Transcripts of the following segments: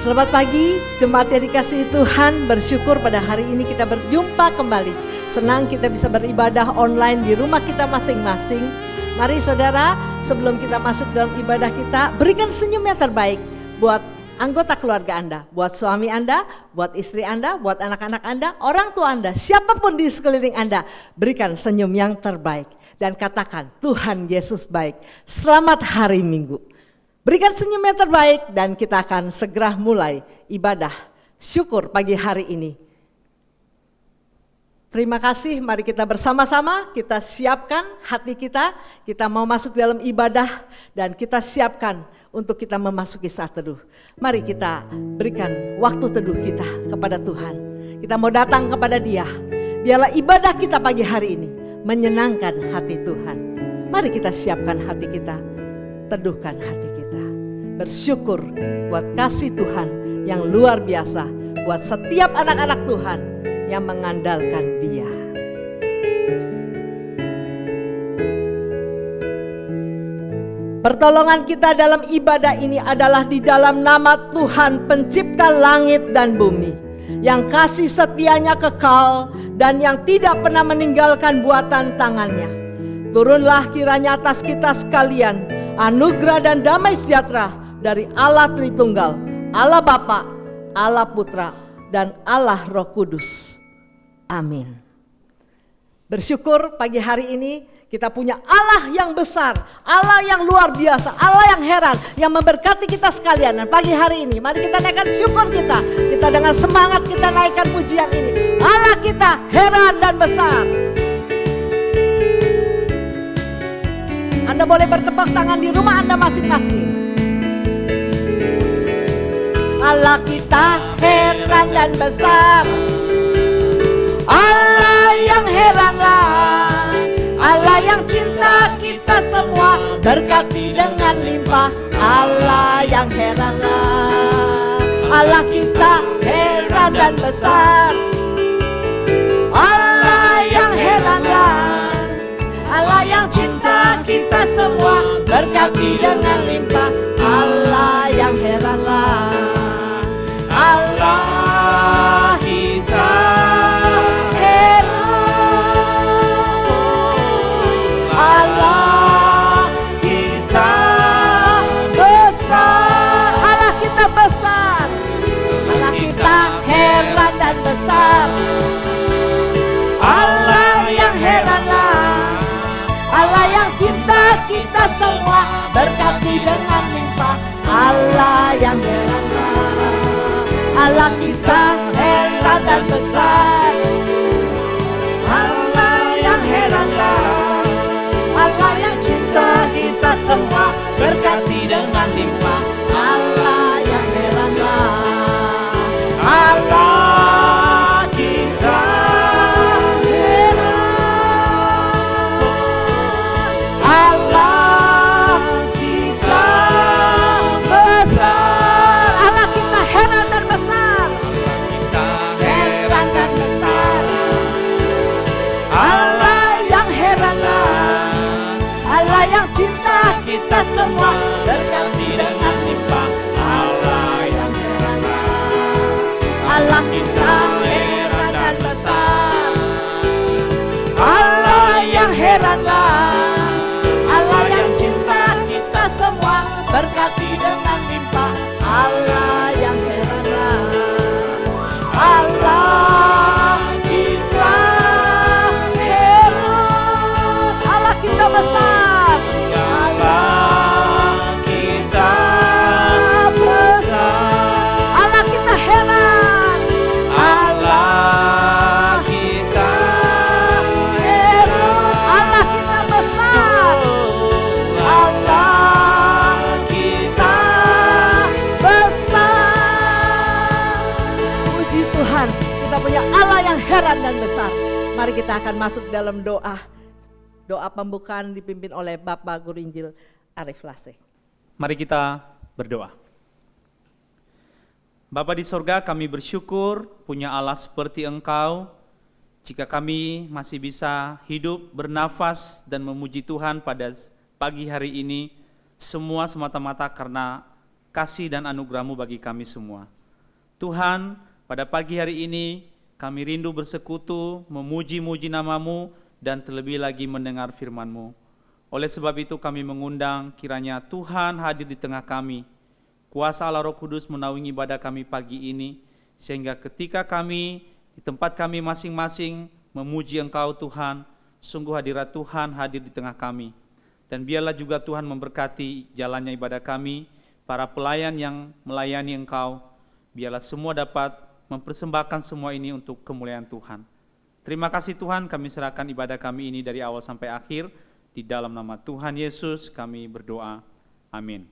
Selamat pagi, jemaat yang dikasihi Tuhan. Bersyukur pada hari ini kita berjumpa kembali. Senang kita bisa beribadah online di rumah kita masing-masing. Mari saudara, sebelum kita masuk dalam ibadah kita, berikan senyum yang terbaik buat anggota keluarga Anda, buat suami Anda, buat istri Anda, buat anak-anak Anda, orang tua Anda, siapapun di sekeliling Anda. Berikan senyum yang terbaik dan katakan, Tuhan Yesus baik. Selamat hari Minggu. Berikan senyum yang terbaik dan kita akan segera mulai ibadah syukur pagi hari ini. Terima kasih, mari kita bersama-sama, kita siapkan hati kita mau masuk dalam ibadah dan kita siapkan untuk kita memasuki saat teduh. Mari kita berikan waktu teduh kita kepada Tuhan. Kita mau datang kepada Dia. Biarlah ibadah kita pagi hari ini menyenangkan hati Tuhan. Mari kita siapkan hati kita, teduhkan hati kita. Bersyukur buat kasih Tuhan yang luar biasa, buat setiap anak-anak Tuhan yang mengandalkan Dia. Pertolongan kita dalam ibadah ini adalah di dalam nama Tuhan pencipta langit dan bumi, yang kasih setianya kekal dan yang tidak pernah meninggalkan buatan tangannya. Turunlah kiranya atas kita sekalian anugerah dan damai sejahtera dari Allah Tritunggal, Allah Bapa, Allah Putra, dan Allah Roh Kudus. Amin. Bersyukur pagi hari ini kita punya Allah yang besar, Allah yang luar biasa, Allah yang heran, yang memberkati kita sekalian. Dan pagi hari ini mari kita naikkan syukur kita dengan semangat kita naikkan pujian ini. Allah kita heran dan besar. Anda boleh bertepuk tangan di rumah Anda masing-masing. Allah kita heran dan besar, Allah yang heranlah, Allah yang cinta kita semua, berkati dengan limpah. Allah yang heranlah, Allah kita heran dan besar, Allah yang heranlah, Allah yang cinta kita semua, berkati dengan limpah. Allah yang heranlah, Allah kita heran, Allah kita besar, Allah kita besar, Allah kita heran dan besar, Allah yang heranlah, Allah yang cinta kita semua, berkati dengan limpah. Allah yang heranlah, Allah kita heran dan besar, Allah yang heranlah, Allah yang cinta kita semua, berkati dengan limpah. Allah yang heranlah, Allah kita heran, Allah kita besar, Allah kita heran dan besar, heran dan besar, Allah yang heranlah, Allah yang cinta kita semua, berkati dengan limpah. Allah yang heranlah, Allah kita heran dan besar, Allah yang heranlah, Allah yang cinta kita semua, berkati dengan limpah. Allah yang heranlah, Allah kita heran, Allah kita besar, Allah kita besar, Allah kita heran, Allah kita heran, Allah kita besar, Allah kita besar. Puji Tuhan, kita punya Allah yang heran dan besar. Mari kita akan masuk dalam doa. Doa pembukaan dipimpin oleh Bapak Guru Injil Arif Lase. Mari kita berdoa. Bapa di sorga, kami bersyukur punya Allah seperti Engkau. Jika kami masih bisa hidup, bernafas, dan memuji Tuhan pada pagi hari ini, semua semata-mata karena kasih dan anugerah-Mu bagi kami semua. Tuhan, pada pagi hari ini kami rindu bersekutu, memuji-muji nama-Mu, dan terlebih lagi mendengar firman-Mu. Oleh sebab itu kami mengundang kiranya Tuhan hadir di tengah kami. Kuasa Allah Roh Kudus menaungi ibadah kami pagi ini, sehingga ketika kami di tempat kami masing-masing memuji Engkau Tuhan, sungguh hadirat Tuhan hadir di tengah kami. Dan biarlah juga Tuhan memberkati jalannya ibadah kami, para pelayan yang melayani Engkau, biarlah semua dapat mempersembahkan semua ini untuk kemuliaan Tuhan. Terima kasih Tuhan, kami serahkan ibadah kami ini dari awal sampai akhir. Di dalam nama Tuhan Yesus kami berdoa. Amin.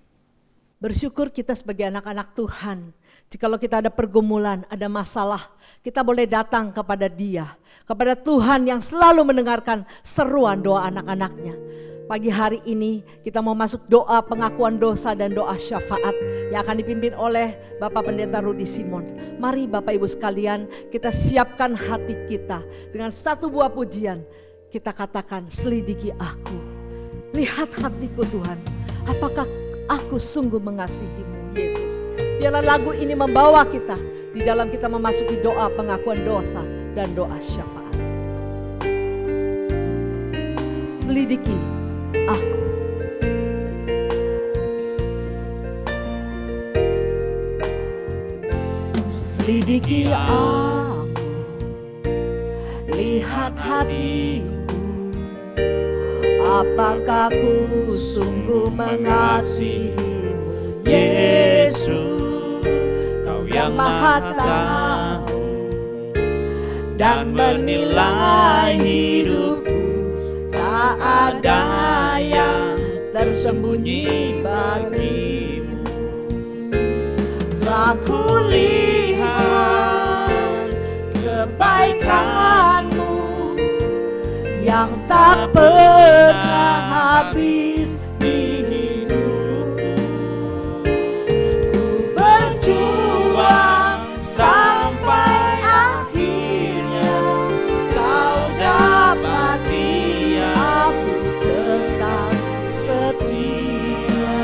Bersyukur kita sebagai anak-anak Tuhan. Jikalau kita ada pergumulan, ada masalah, kita boleh datang kepada Dia, kepada Tuhan yang selalu mendengarkan seruan doa anak-anaknya. Pagi hari ini kita mau masuk doa pengakuan dosa dan doa syafaat yang akan dipimpin oleh Bapak Pendeta Rudi Simon. Mari Bapak Ibu sekalian, kita siapkan hati kita dengan satu buah pujian. Kita katakan, selidiki aku, lihat hatiku Tuhan, apakah aku sungguh mengasihi-Mu Yesus. Biarlah lagu ini membawa kita di dalam kita memasuki doa pengakuan dosa dan doa syafaat. Selidiki aku. Selidiki aku, lihat hatiku, apakah ku sungguh mengasihi-Mu Yesus, Kau yang Maha Tahu dan menilai hidupku. Tak ada yang tersembunyi bagi-Mu. Telah kulihat kebaikan-Mu yang tak pernah habis di hidupku. Ku berjuang sampai akhirnya Kau dapati aku tetap setia.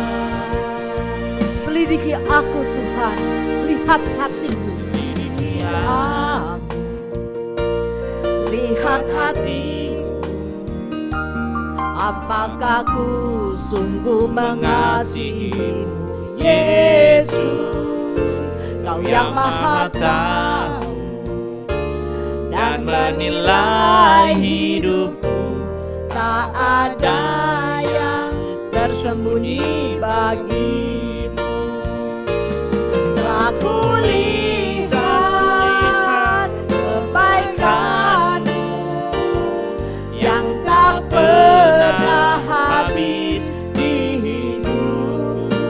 Selidiki aku Tuhan, lihat hatiku. Selidiki aku, lihat hatiku, apakah ku sungguh mengasihi-Mu Yesus, Kau yang Maha Tahu dan menilai hidupku. Tak ada yang tersembunyi bagi-Mu. Aku lihat kebaikan-Mu yang tak pernah habis di hidupku.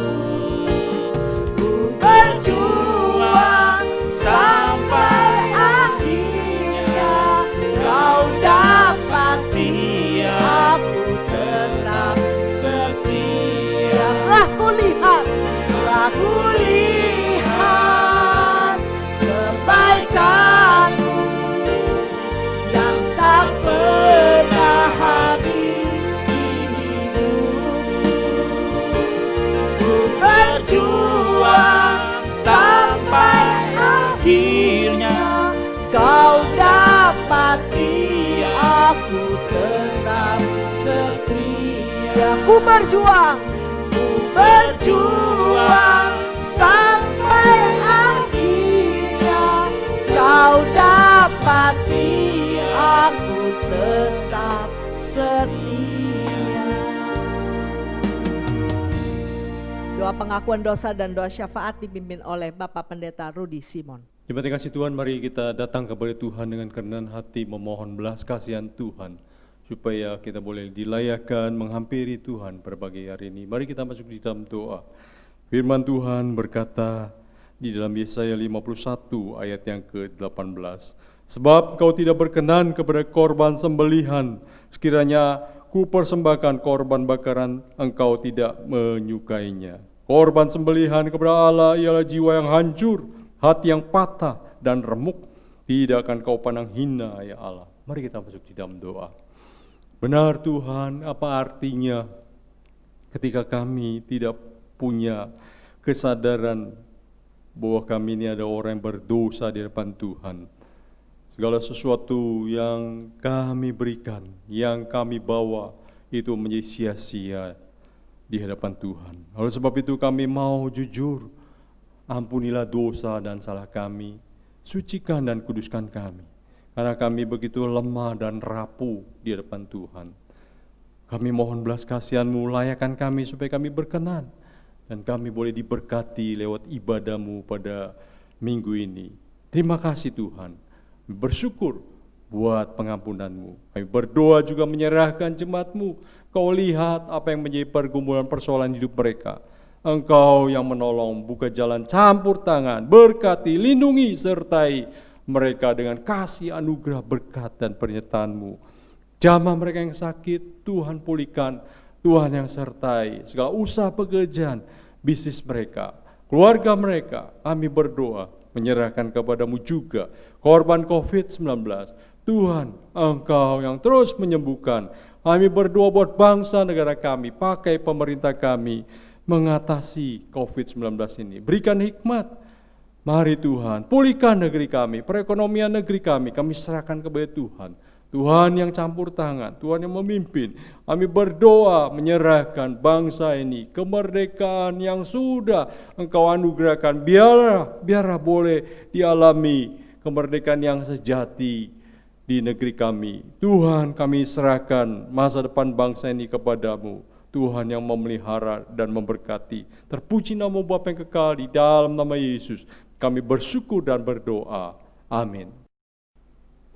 Ku berjuang sampai akhirnya Kau dapati aku tetap setia. Telah kulihat kebaikan-Mu yang tak pernah habis di hidupku. Ku berjuang sampai akhirnya Kau dapati aku tetap setia. Ku berjuang sampai akhirnya Kau dapati aku tetap setia. Doa pengakuan dosa dan doa syafaat dipimpin oleh Bapak Pendeta Rudi Simon. Terima kasih Tuhan, mari kita datang kepada Tuhan dengan kerendahan hati memohon belas kasihan Tuhan, supaya kita boleh dilayakkan menghampiri Tuhan pada pagi hari ini. Mari kita masuk di dalam doa. Firman Tuhan berkata di dalam Yesaya 51 ayat yang ke-18. Sebab Kau tidak berkenan kepada korban sembelihan, sekiranya ku persembahkan korban bakaran, Engkau tidak menyukainya. Korban sembelihan kepada Allah ialah jiwa yang hancur, hati yang patah dan remuk, tidak akan Kau pandang hina ya Allah. Mari kita masuk di dalam doa. Benar Tuhan, apa artinya ketika kami tidak punya kesadaran bahwa kami ini ada orang yang berdosa di depan Tuhan. Segala sesuatu yang kami berikan, yang kami bawa, itu menjadi sia-sia di hadapan Tuhan. Oleh sebab itu kami mau jujur, ampunilah dosa dan salah kami, sucikan dan kuduskan kami, karena kami begitu lemah dan rapuh di hadapan Tuhan. Kami mohon belas kasihan-Mu, layakan kami supaya kami berkenan, dan kami boleh diberkati lewat ibadah-Mu pada minggu ini. Terima kasih Tuhan. Bersyukur buat pengampunan-Mu. Kami berdoa juga menyerahkan jemaat-Mu. Kau lihat apa yang menjadi pergumulan persoalan hidup mereka. Engkau yang menolong, buka jalan, campur tangan, berkati, lindungi, sertai mereka dengan kasih, anugerah, berkat dan penyertaan-Mu. Jamah mereka yang sakit, Tuhan pulihkan, Tuhan yang sertai segala usaha pekerjaan, bisnis mereka, keluarga mereka. Kami berdoa menyerahkan kepadamu juga korban COVID-19. Tuhan, Engkau yang terus menyembuhkan. Kami berdoa buat bangsa negara kami, pakai pemerintah kami mengatasi COVID-19 ini. Berikan hikmat. Mari Tuhan, pulihkan negeri kami, perekonomian negeri kami serahkan kepada Tuhan. Tuhan yang campur tangan, Tuhan yang memimpin. Kami berdoa menyerahkan bangsa ini, kemerdekaan yang sudah Engkau anugerahkan. Biarlah boleh dialami kemerdekaan yang sejati di negeri kami. Tuhan, kami serahkan masa depan bangsa ini kepadamu. Tuhan yang memelihara dan memberkati. Terpuji nama Bapa yang kekal, di dalam nama Yesus kami bersyukur dan berdoa. Amin.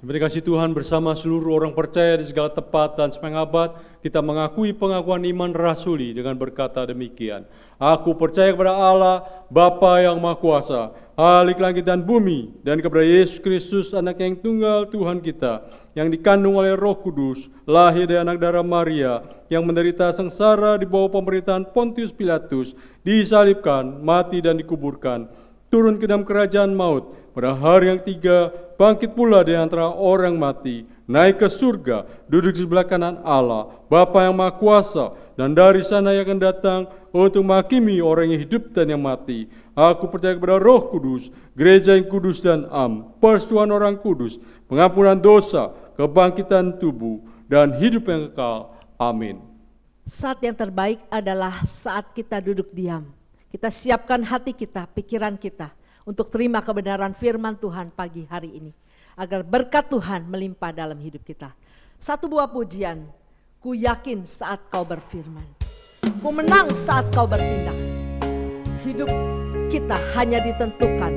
Terima kasih Tuhan, bersama seluruh orang percaya di segala tempat dan sepanjang abad, kita mengakui pengakuan iman rasuli dengan berkata demikian. Aku percaya kepada Allah, Bapa yang Maha Kuasa, Khalik langit dan bumi, dan kepada Yesus Kristus, Anak yang tunggal Tuhan kita, yang dikandung oleh Roh Kudus, lahir dari anak darah Maria, yang menderita sengsara di bawah pemerintahan Pontius Pilatus, disalibkan, mati dan dikuburkan, turun ke dalam kerajaan maut, pada hari yang ketiga bangkit pula dari antara orang mati, naik ke surga, duduk di sebelah kanan Allah, Bapa yang Maha Kuasa, dan dari sana yang akan datang untuk menghakimi orang yang hidup dan yang mati. Aku percaya kepada Roh Kudus, gereja yang kudus dan am, persekutuan orang kudus, pengampunan dosa, kebangkitan tubuh, dan hidup yang kekal. Amin. Saat yang terbaik adalah saat kita duduk diam. Kita siapkan hati kita, pikiran kita untuk terima kebenaran firman Tuhan pagi hari ini, agar berkat Tuhan melimpah dalam hidup kita. Satu buah pujian, ku yakin saat kau berfirman, ku menang saat kau bertindak. Hidup kita hanya ditentukan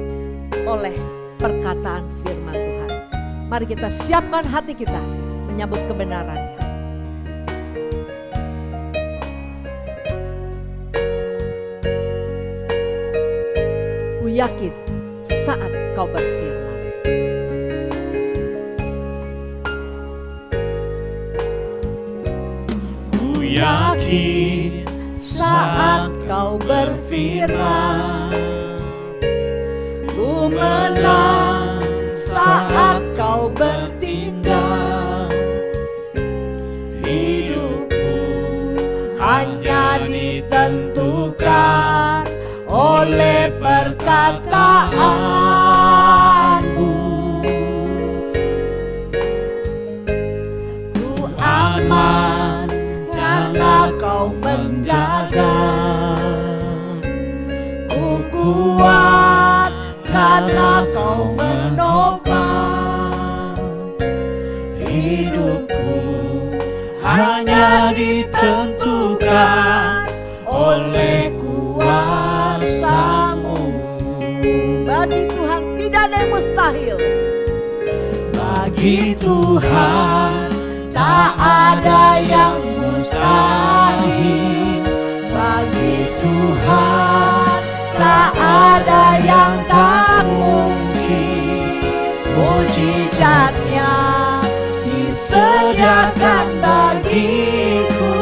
oleh perkataan firman Tuhan. Mari kita siapkan hati kita menyambut kebenarannya. Ku yakin saat kau berfirman. Ku yakin saat kau berfirman, ku menang saat kau bertindak. Hidupku hanya ditentukan oleh perkataanmu. Ku aman karena kau menjaga, ku kuat karena kau menopang. Hidupku hanya ditentukan oleh kuasa-Mu. Bagi Tuhan tidak ada yang mustahil. Bagi Tuhan tak ada yang mustahil. Bagi Tuhan tak ada yang tak mungkin. Mujizatnya disediakan bagiku,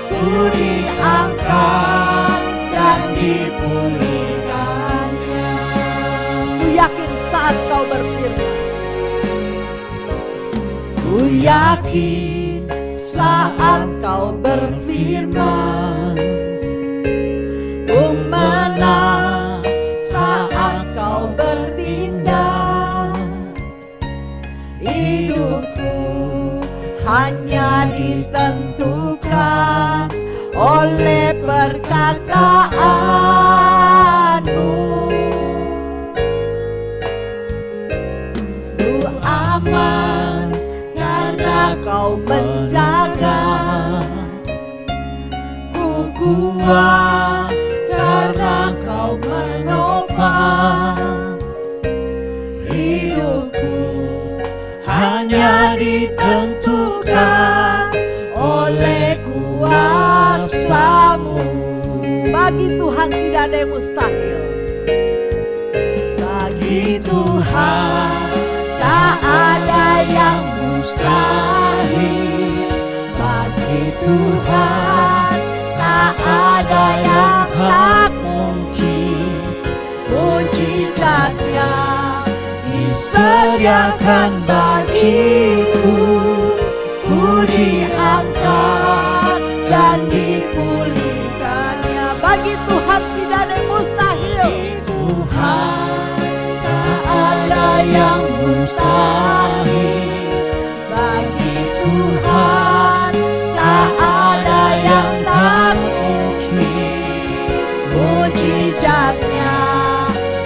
ku diangkat dan dipulihkannya. Ku yakin saat kau berfirman. Ku yakin saat kau berfirman, ku menang Kau menjaga, ku kuat karena Kau menopang hidupku. Hanya ditentukan oleh kuasa-Mu. Bagi Tuhan tidak ada yang mustahil. Bagi Tuhan tak ada yang mustahil. Bagi Tuhan tak ada yang tak mungkin. Mujizatnya disediakan bagiku. Ku diangkat dan dipulihkannya. Bagi Tuhan tidak ada yang mustahil. Tuhan tak ada yang mustahil. Bagi Tuhan tak ada yang tak mungkin. Mujizatnya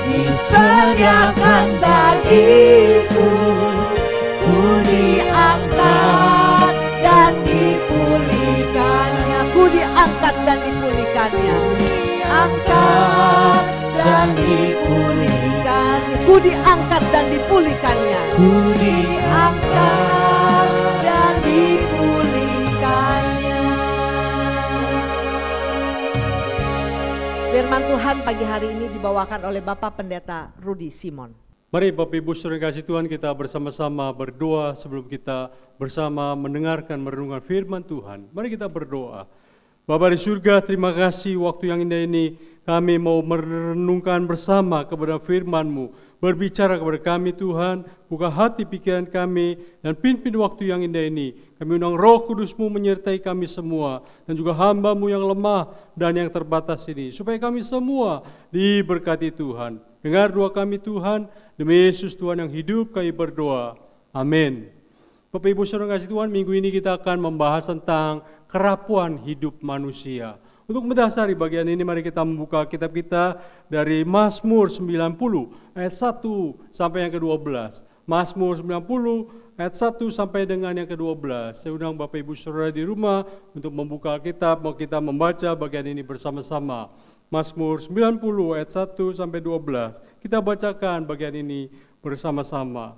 disediakan bagiku. Ku diangkat dan dipulihkannya. Ku diangkat dan dipulihkannya. Angkat dan dipulihkannya. Ku diangkat dan dipulihkannya. Ku diangkat dan dipulihkannya. Firman Tuhan pagi hari ini dibawakan oleh Bapak Pendeta Rudi Simon. Mari Bapak Ibu Saudara yang kasih Tuhan, kita bersama-sama berdoa sebelum kita bersama mendengarkan merenungkan firman Tuhan. Mari kita berdoa. Bapa di surga, terima kasih waktu yang indah ini kami mau merenungkan bersama kepada firman-Mu. Berbicara kepada kami Tuhan, buka hati pikiran kami dan pimpin waktu yang indah ini. Kami undang Roh Kudus-Mu menyertai kami semua dan juga hamba-Mu yang lemah dan yang terbatas ini. Supaya kami semua diberkati Tuhan. Dengar doa kami Tuhan, demi Yesus Tuhan yang hidup kami berdoa. Amin. Bapak Ibu Saudara kasih Tuhan, minggu ini kita akan membahas tentang kerapuan hidup manusia. Untuk mendasari bagian ini mari kita membuka kitab kita dari Mazmur 90 ayat 1 sampai yang ke-12. Mazmur 90 ayat 1 sampai dengan yang ke-12. Saya undang Bapak Ibu Saudara di rumah untuk membuka kitab, mau kita membaca bagian ini bersama-sama. Mazmur 90 ayat 1 sampai 12. Kita bacakan bagian ini bersama-sama.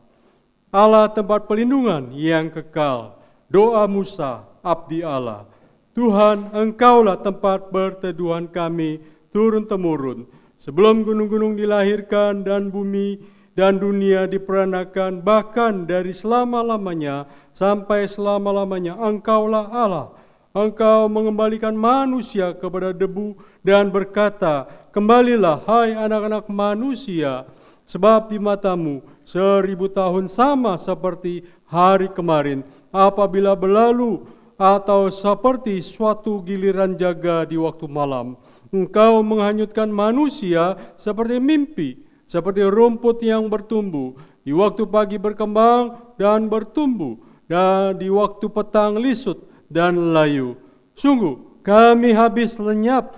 Allah tempat pelindungan yang kekal, doa Musa, abdi Allah. Tuhan, Engkaulah tempat berteduhan kami turun-temurun. Sebelum gunung-gunung dilahirkan dan bumi dan dunia diperanakan, bahkan dari selama-lamanya sampai selama-lamanya, Engkaulah Allah. Engkau mengembalikan manusia kepada debu dan berkata, kembalilah hai anak-anak manusia, sebab di matamu 1000 tahun sama seperti hari kemarin, apabila berlalu atau seperti suatu giliran jaga di waktu malam. Engkau menghanyutkan manusia seperti mimpi, seperti rumput yang bertumbuh, di waktu pagi berkembang dan bertumbuh, dan di waktu petang lisut dan layu. Sungguh kami habis lenyap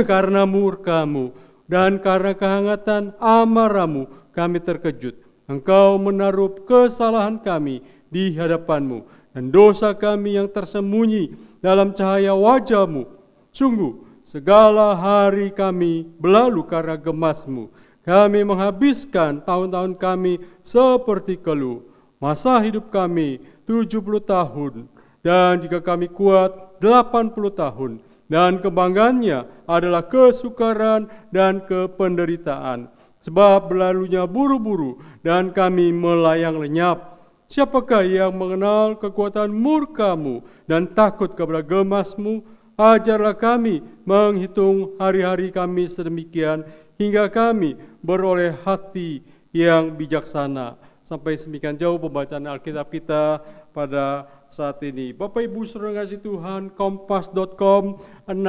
karena murka-Mu, dan karena kehangatan amarah-Mu kami terkejut. Engkau menaruh kesalahan kami di hadapan-Mu, dan dosa kami yang tersembunyi dalam cahaya wajah-Mu. Sungguh segala hari kami berlalu karena gemas-Mu. Kami menghabiskan tahun-tahun kami seperti keluh. Masa hidup kami 70 tahun, dan jika kami kuat 80 tahun. Dan kebanggaannya adalah kesukaran dan kependeritaan. Sebab berlalunya buru-buru dan kami melayang lenyap. Siapakah yang mengenal kekuatan murka-Mu dan takut kepada gemas-Mu? Ajarlah kami menghitung hari-hari kami sedemikian hingga kami beroleh hati yang bijaksana. Sampai semikian jauh pembacaan Alkitab kita pada saat ini. Bapak Ibu Saudara kasih Tuhan, Kompas.com 6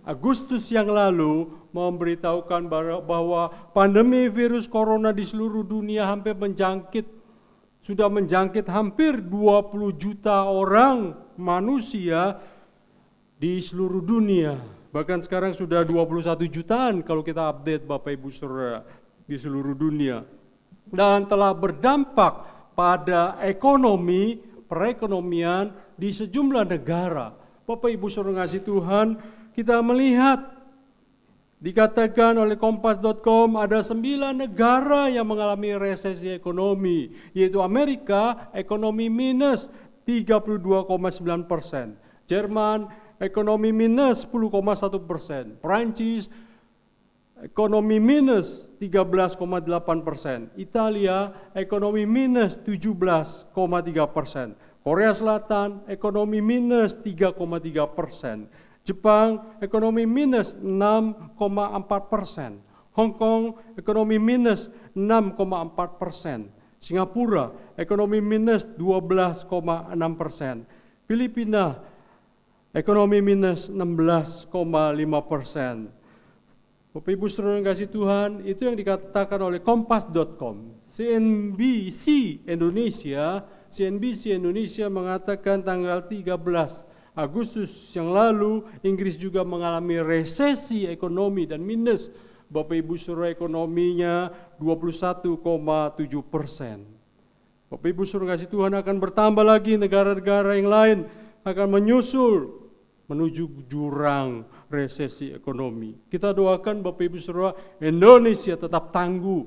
Agustus yang lalu memberitahukan bahwa pandemi virus corona di seluruh dunia hampir sudah menjangkit hampir 20 juta orang manusia di seluruh dunia. Bahkan sekarang sudah 21 jutaan kalau kita update Bapak Ibu Saudara di seluruh dunia. Dan telah berdampak pada ekonomi, perekonomian di sejumlah negara. Bapak Ibu Saudara kasih Tuhan, kita melihat dikatakan oleh Kompas.com ada 9 negara yang mengalami resesi ekonomi, yaitu Amerika ekonomi minus 32,9%, Jerman ekonomi minus 10,1%, Prancis ekonomi minus 13,8%, Italia ekonomi minus 17,3%, Korea Selatan ekonomi minus 3,3%, Jepang ekonomi minus 6,4%, Hong Kong ekonomi minus 6,4%, Singapura ekonomi minus 12,6%, Filipina ekonomi minus 16,5%. Bapak Ibu Saudara yang kasih Tuhan, itu yang dikatakan oleh Kompas.com. CNBC Indonesia mengatakan tanggal 13 Agustus yang lalu, Inggris juga mengalami resesi ekonomi dan minus. Bapak Ibu Saudara, ekonominya 21,7%. Bapak Ibu Saudara kasih Tuhan, akan bertambah lagi negara-negara yang lain akan menyusul menuju jurang resesi ekonomi. Kita doakan Bapak Ibu Saudara, Indonesia tetap tangguh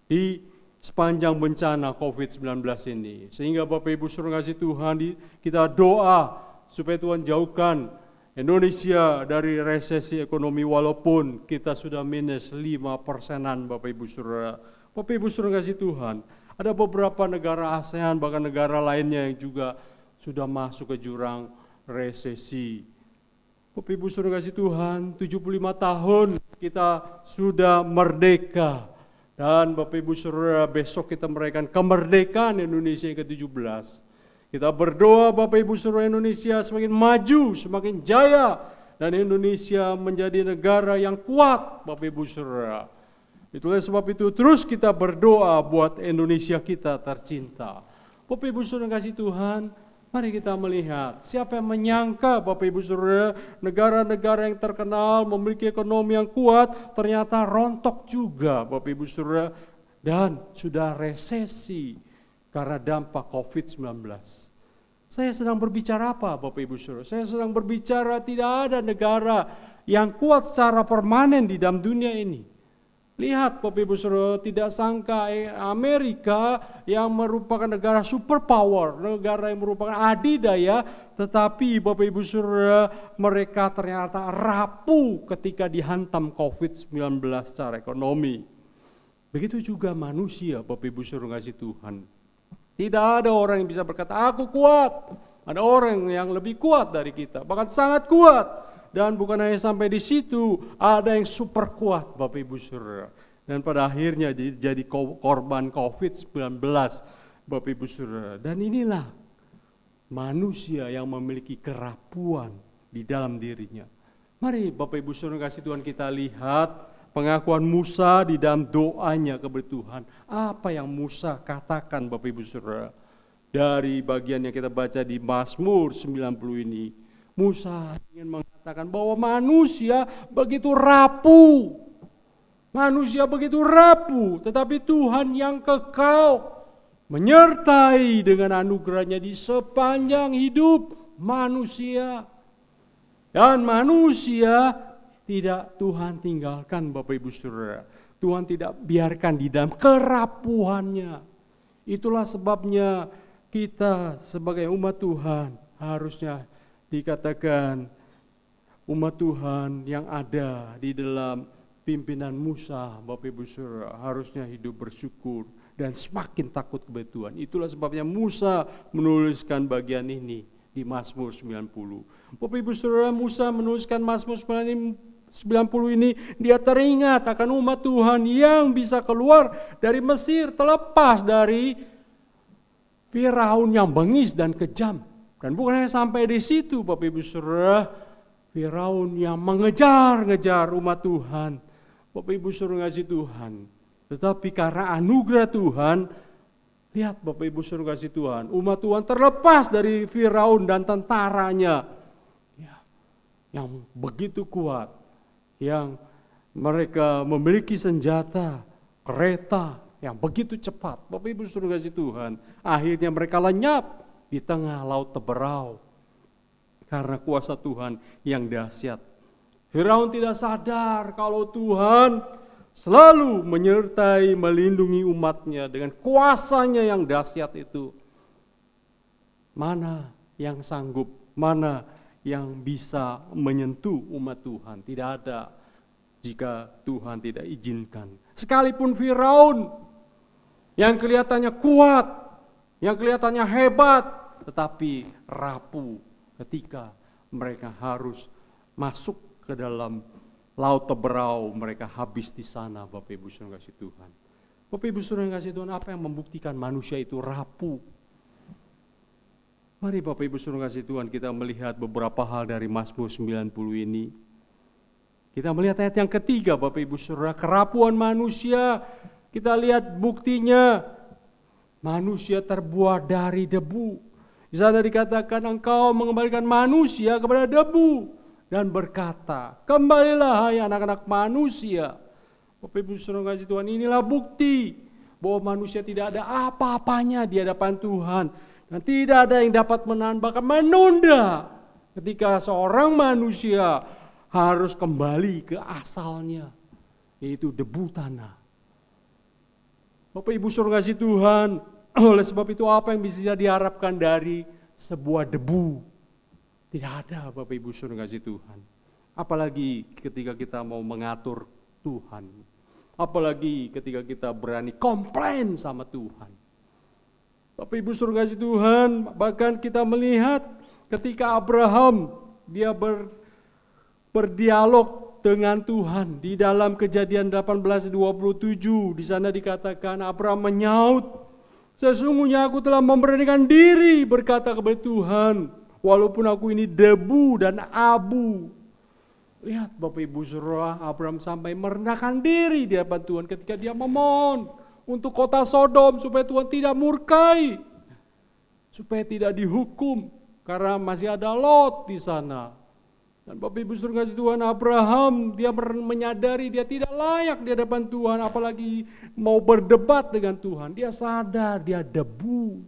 di sepanjang bencana COVID-19 ini. Sehingga Bapak Ibu Saudara kasih Tuhan, kita doa supaya Tuhan jauhkan Indonesia dari resesi ekonomi, walaupun kita sudah minus 5%-an Bapak Ibu Saudara. Bapak Ibu Saudara kasih Tuhan, ada beberapa negara ASEAN bahkan negara lainnya yang juga sudah masuk ke jurang resesi. Bapak Ibu Saudara kasih Tuhan, 75 tahun kita sudah merdeka. Dan Bapak Ibu Saudara, besok kita merayakan kemerdekaan Indonesia yang ke-17. Kita berdoa Bapak Ibu Saudara, Indonesia semakin maju, semakin jaya, dan Indonesia menjadi negara yang kuat Bapak Ibu Saudara. Itulah sebab itu terus kita berdoa buat Indonesia kita tercinta. Bapak Ibu Saudara kasih Tuhan, mari kita melihat siapa yang menyangka Bapak Ibu Saudara, negara-negara yang terkenal memiliki ekonomi yang kuat ternyata rontok juga Bapak Ibu Saudara, dan sudah resesi karena dampak COVID-19. Saya sedang berbicara apa Bapak Ibu Saudara? Saya sedang berbicara tidak ada negara yang kuat secara permanen di dalam dunia ini. Lihat Bapak Ibu Saudara, tidak sangka Amerika yang merupakan negara superpower, negara yang merupakan adidaya, tetapi Bapak Ibu Saudara, mereka ternyata rapuh ketika dihantam COVID-19 secara ekonomi. Begitu juga manusia Bapak Ibu Saudara kasih Tuhan. Tidak ada orang yang bisa berkata, aku kuat. Ada orang yang lebih kuat dari kita, bahkan sangat kuat. Dan bukan hanya sampai di situ, ada yang super kuat Bapak Ibu Saudara. Dan pada akhirnya jadi korban COVID-19 Bapak Ibu Saudara. Dan inilah manusia yang memiliki kerapuan di dalam dirinya. Mari Bapak Ibu Saudara kasih Tuhan, kita lihat pengakuan Musa di dalam doanya kepada Tuhan. Apa yang Musa katakan Bapak Ibu Saudara? Dari bagian yang kita baca di Mazmur 90 ini. Musa ingin mengatakan bahwa manusia begitu rapuh. Manusia begitu rapuh, tetapi Tuhan yang kekal menyertai dengan anugerahnya di sepanjang hidup manusia. Dan manusia tidak Tuhan tinggalkan Bapak Ibu Saudara. Tuhan tidak biarkan di dalam kerapuhannya. Itulah sebabnya kita sebagai umat Tuhan harusnya dikatakan umat Tuhan yang ada di dalam pimpinan Musa, Bapak Ibu Saudara, harusnya hidup bersyukur dan semakin takut kepada Tuhan. Itulah sebabnya Musa menuliskan bagian ini di Mazmur 90. Bapak Ibu Saudara, Musa menuliskan Mazmur 90 ini, dia teringat akan umat Tuhan yang bisa keluar dari Mesir terlepas dari Firaun yang bengis dan kejam. Dan bukan hanya sampai di situ Bapak Ibu Saudara, Firaun yang mengejar-ngejar umat Tuhan, Bapak Ibu Saudara kasih Tuhan. Tetapi karena anugerah Tuhan, lihat Bapak Ibu Saudara kasih Tuhan, umat Tuhan terlepas dari Firaun dan tentaranya yang begitu kuat, yang mereka memiliki senjata, kereta yang begitu cepat. Bapak Ibu Saudara kasih Tuhan, akhirnya mereka lenyap di tengah laut teberau karena kuasa Tuhan yang dahsyat. Firaun tidak sadar kalau Tuhan selalu menyertai, melindungi umatnya dengan kuasanya yang dahsyat itu. Mana yang sanggup, mana yang bisa menyentuh umat Tuhan? Tidak ada jika Tuhan tidak izinkan. Sekalipun Firaun yang kelihatannya kuat, yang kelihatannya hebat, tetapi rapuh ketika mereka harus masuk ke dalam laut teberau, mereka habis di sana. Bapak Ibu Saudara kasih Tuhan. Bapak Ibu Saudara kasih Tuhan, apa yang membuktikan manusia itu rapuh? Mari Bapak Ibu Saudara kasih Tuhan, kita melihat beberapa hal dari Mazmur 90 ini. Kita melihat ayat yang ketiga Bapak Ibu Saudara, kerapuhan manusia. Kita lihat buktinya, manusia terbuat dari debu. Di sana dikatakan engkau mengembalikan manusia kepada debu dan berkata, kembalilah hai anak-anak manusia. Bapak Ibu Saudara kasih Tuhan, inilah bukti bahwa manusia tidak ada apa-apanya di hadapan Tuhan. Dan tidak ada yang dapat menahan, bahkan menunda ketika seorang manusia harus kembali ke asalnya, yaitu debu tanah. Bapak Ibu Saudara kasih Tuhan, oleh sebab itu apa yang bisa diharapkan dari sebuah debu? Tidak ada Bapak Ibu Saudara kasih Tuhan. Apalagi ketika kita mau mengatur Tuhan. Apalagi ketika kita berani komplain sama Tuhan. Bapak Ibu Saudara kasih Tuhan, bahkan kita melihat ketika Abraham dia berdialog dengan Tuhan di dalam Kejadian 18:27, di sana dikatakan Abraham menyaut, sesungguhnya aku telah memberanikan diri berkata kepada Tuhan, walaupun aku ini debu dan abu. Lihat Bapak Ibu Saudara, Abraham sampai merendahkan diri di hadapan Tuhan ketika dia memohon untuk kota Sodom supaya Tuhan tidak murkai, supaya tidak dihukum karena masih ada Lot di sana. Dan Bapak Ibu Saudara kasih Tuhan, Abraham dia menyadari dia tidak layak di hadapan Tuhan, apalagi mau berdebat dengan Tuhan. Dia sadar dia debu.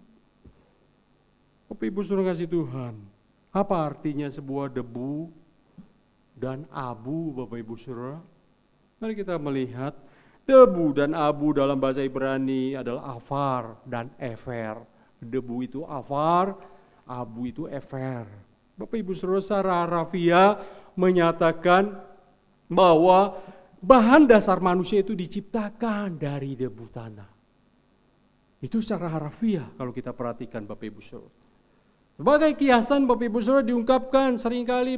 Bapak Ibu Saudara kasih Tuhan, apa artinya sebuah debu dan abu Bapak Ibu Saudara? Mari kita melihat debu dan abu dalam bahasa Ibrani adalah afar dan efer. Debu itu afar, abu itu efer. Bapak Ibu Saudara, secara harafiah menyatakan bahwa bahan dasar manusia itu diciptakan dari debu tanah. Itu secara harafiah kalau kita perhatikan Bapak Ibu Saudara. Sebagai kiasan Bapak Ibu Saudara diungkapkan seringkali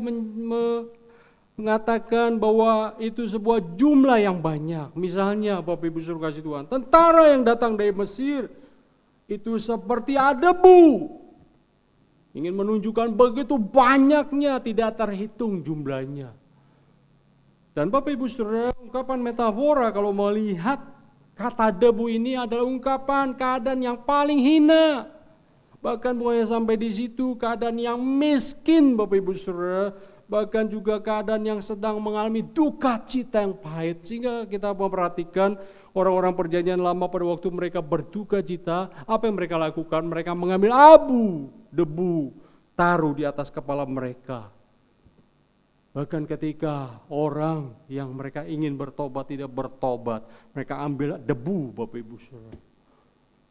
mengatakan bahwa itu sebuah jumlah yang banyak. Misalnya Bapak Ibu Saudara kasih Tuhan, tentara yang datang dari Mesir itu seperti debu. Ingin menunjukkan begitu banyaknya, tidak terhitung jumlahnya. Dan Bapak Ibu Saudara, ungkapan metafora kalau melihat kata debu ini adalah ungkapan keadaan yang paling hina. Bahkan bukannya sampai di situ, keadaan yang miskin Bapak Ibu Saudara, bahkan juga keadaan yang sedang mengalami duka cita yang pahit. Sehingga kita memperhatikan orang-orang perjanjian lama pada waktu mereka berduka cita, apa yang mereka lakukan? Mereka mengambil abu, debu, taruh di atas kepala mereka. Bahkan ketika orang yang mereka ingin bertobat tidak bertobat, mereka ambil debu Bapak Ibu Saudara.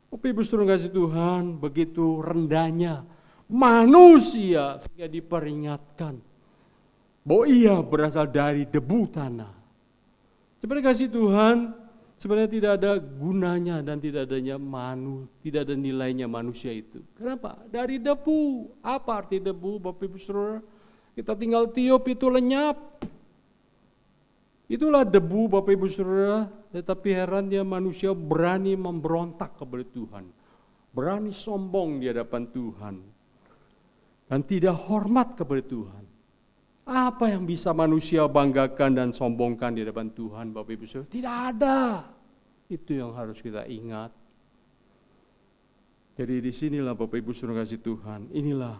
Bapak Ibu Saudara kasih Tuhan, begitu rendahnya manusia sehingga diperingatkan bahwa ia berasal dari debu tanah. Sebenarnya kasih Tuhan, sebenarnya tidak ada gunanya dan tidak ada nilainya manusia itu. Kenapa? Dari debu. Apa arti debu Bapak Ibu Saudara? Kita tinggal tiup itu lenyap. Itulah debu Bapak Ibu Saudara. Tetapi herannya manusia berani memberontak kepada Tuhan. Berani sombong di hadapan Tuhan. Dan tidak hormat kepada Tuhan. Apa yang bisa manusia banggakan dan sombongkan di hadapan Tuhan Bapak Ibu Saudara? Tidak ada. Itu yang harus kita ingat. Jadi disinilah Bapak Ibu Saudara kasih Tuhan, inilah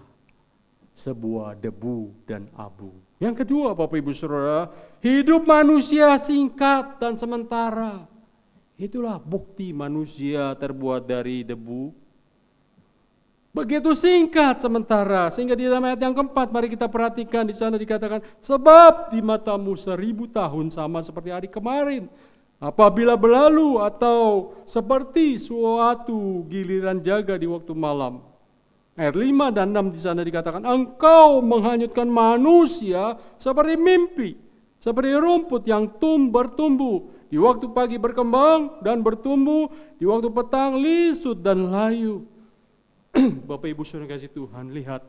sebuah debu dan abu. Yang kedua Bapak Ibu Saudara, hidup manusia singkat dan sementara. Itulah bukti manusia terbuat dari debu. Begitu singkat sementara, sehingga di dalam ayat yang keempat, mari kita perhatikan di sana dikatakan, sebab di matamu 1000 tahun sama seperti hari kemarin, apabila berlalu atau seperti suatu giliran jaga di waktu malam. Ayat 5 dan 6 di sana dikatakan, engkau menghanyutkan manusia seperti mimpi, seperti rumput yang bertumbuh, di waktu pagi berkembang dan bertumbuh, di waktu petang lisut dan layu. Bapak Ibu Saudara kasih Tuhan, lihat,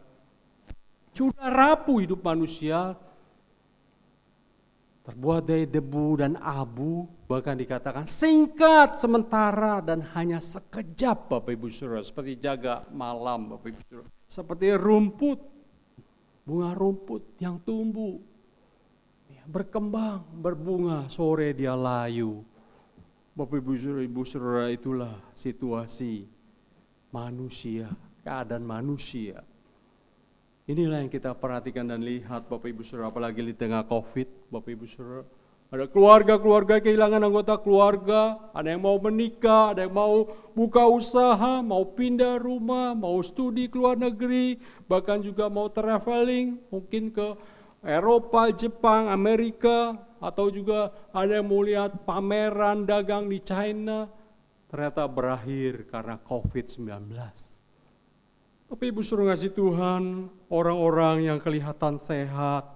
sudah rapuh hidup manusia, terbuat dari debu dan abu, bahkan dikatakan singkat, sementara, dan hanya sekejap Bapak Ibu Saudara, seperti jaga malam Bapak Ibu Saudara, seperti rumput, bunga rumput yang tumbuh, berkembang, berbunga, sore dia layu. Bapak Ibu Saudara, itulah situasi manusia, keadaan manusia. Inilah yang kita perhatikan dan lihat Bapak Ibu Saudara, apalagi di tengah COVID, Bapak Ibu Saudara. Ada keluarga-keluarga kehilangan anggota keluarga, ada yang mau menikah, ada yang mau buka usaha, mau pindah rumah, mau studi ke luar negeri, bahkan juga mau traveling, mungkin ke Eropa, Jepang, Amerika, atau juga ada yang mau lihat pameran dagang di China, ternyata berakhir karena COVID-19. Tapi Ibu Saudara kasih Tuhan, orang-orang yang kelihatan sehat